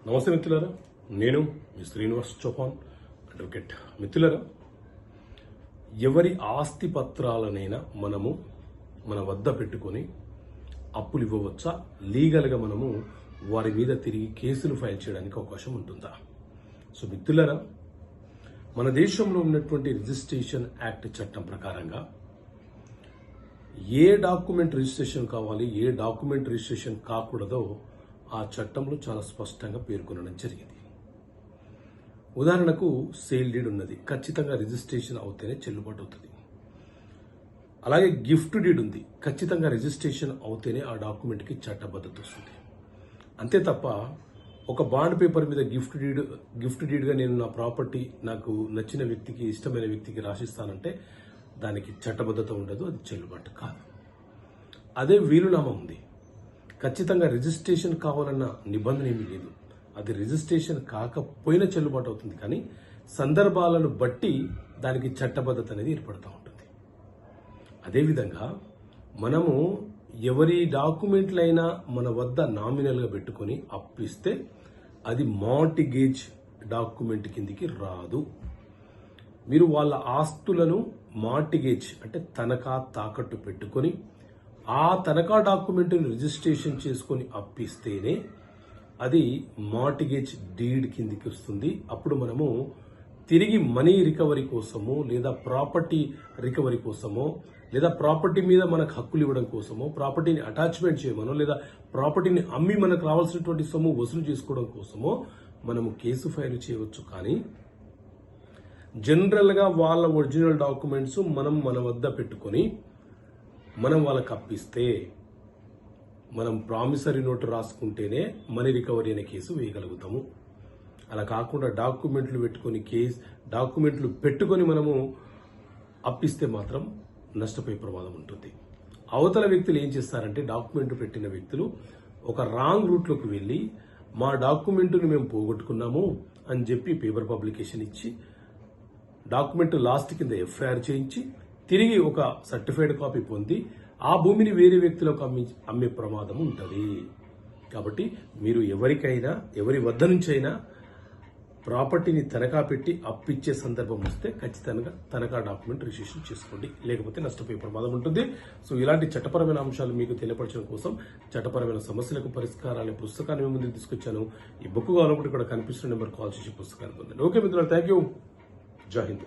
నమస్తే మిత్రులారా, నేను మీ శ్రీనివాస్ చౌహాన్ అడ్వకేట్. మిత్రులారా, ఎవరి ఆస్తి పత్రాలనైనా మనము మన వద్ద పెట్టుకొని అప్పులు ఇవ్వవచ్చా? లీగల్గా మనము వారి మీద తిరిగి కేసులు ఫైల్ చేయడానికి అవకాశం ఉంటుందా? సో మిత్రులారా, మన దేశంలో ఉన్నటువంటి రిజిస్ట్రేషన్ యాక్ట్ చట్టం ప్రకారంగా ఏ డాక్యుమెంట్ రిజిస్ట్రేషన్ కావాలి, ఏ డాక్యుమెంట్ రిజిస్ట్రేషన్ కాకూడదో ఆ చట్టంలో చాలా స్పష్టంగా పేర్కొనడం జరిగింది. ఉదాహరణకు సేల్ డీడ్ ఉన్నది, ఖచ్చితంగా రిజిస్ట్రేషన్ అవుతేనే చెల్లుబాటు అవుతుంది. అలాగే గిఫ్ట్ డీడ్ ఉంది, ఖచ్చితంగా రిజిస్ట్రేషన్ అవుతేనే ఆ డాక్యుమెంట్కి చట్టబద్ధత వస్తుంది. అంతే తప్ప ఒక బాండ్ పేపర్ మీద గిఫ్ట్ డీడ్గా నేను నా ప్రాపర్టీ నాకు నచ్చిన వ్యక్తికి, ఇష్టమైన వ్యక్తికి రాసిస్తానంటే దానికి చట్టబద్ధత ఉండదు, అది చెల్లుబాటు కాదు. అదే వీలునామా ఉంది, ఖచ్చితంగా రిజిస్ట్రేషన్ కావాలన్న నిబంధన ఏమీ లేదు. అది రిజిస్ట్రేషన్ కాకపోయినా చెల్లుబాటు అవుతుంది, కానీ సందర్భాలను బట్టి దానికి చట్టబద్ధత అనేది ఏర్పడుతూ ఉంటుంది. అదేవిధంగా మనము ఎవరి డాక్యుమెంట్లైనా మన వద్ద నామినల్గా పెట్టుకొని అప్పిస్తే అది మార్టిగేజ్ డాక్యుమెంట్ కిందికి రాదు. మీరు వాళ్ళ ఆస్తులను మార్టిగేజ్ అంటే తనఖా తాకట్టు పెట్టుకొని ఆ తనఖా డాక్యుమెంట్ని రిజిస్ట్రేషన్ చేసుకొని అప్పిస్తేనే అది మార్టిగేజ్ డీడ్ కిందికి వస్తుంది. అప్పుడు మనము తిరిగి మనీ రికవరీ కోసమో, లేదా ప్రాపర్టీ రికవరీ కోసమో, లేదా ప్రాపర్టీ మీద మనకు హక్కులు ఇవ్వడం కోసమో, ప్రాపర్టీని అటాచ్మెంట్ చేయమనో, లేదా ప్రాపర్టీని అమ్మి మనకు రావాల్సినటువంటి సొమ్ము వసూలు చేసుకోవడం కోసమో మనము కేసు ఫైల్ చేయవచ్చు. కానీ జనరల్గా వాళ్ళ ఒరిజినల్ డాక్యుమెంట్స్ మనం మన వద్ద పెట్టుకొని మనం వాళ్ళకి అప్పిస్తే, మనం ప్రామిసరీ నోటు రాసుకుంటేనే మనీ రికవరీ అనే కేసు వేయగలుగుతాము. అలా కాకుండా డాక్యుమెంట్లు పెట్టుకొని మనము అప్పిస్తే మాత్రం నష్టపోయే ప్రమాదం ఉంటుంది. అవతల వ్యక్తులు ఏం చేస్తారంటే, డాక్యుమెంట్ పెట్టిన వ్యక్తులు ఒక రాంగ్ రూట్లోకి వెళ్ళి మా డాక్యుమెంట్ను మేము పోగొట్టుకున్నాము అని చెప్పి పేపర్ పబ్లికేషన్ ఇచ్చి డాక్యుమెంట్ లాస్ట్ కింద ఎఫ్ఐఆర్ చేయించి తిరిగి ఒక సర్టిఫైడ్ కాపీ పొంది ఆ భూమిని వేరే వ్యక్తులకు అమ్మే ప్రమాదం ఉంటుంది. కాబట్టి మీరు ఎవరి వద్ద నుంచైనా ప్రాపర్టీని తనఖా పెట్టి అప్పిచ్చే సందర్భం వస్తే ఖచ్చితంగా తనఖా డాక్యుమెంట్ రిజిస్ట్రేషన్ చేసుకోండి, లేకపోతే నష్టపోయే ప్రమాదం ఉంటుంది. సో ఇలాంటి చట్టపరమైన అంశాలు మీకు తెలియపరచడం కోసం చట్టపరమైన సమస్యలకు పరిష్కారాలనే పుస్తకాన్ని మేము ముందుకు తీసుకొచ్చాను. ఈ బుక్ కావాలనుకుంటే ఇక్కడ కనిపిస్తున్న నెంబర్ కాల్ చేసి పుస్తకాన్ని పొందండి. ఓకే మిత్రులు, థ్యాంక్ యూ. జై హింద్.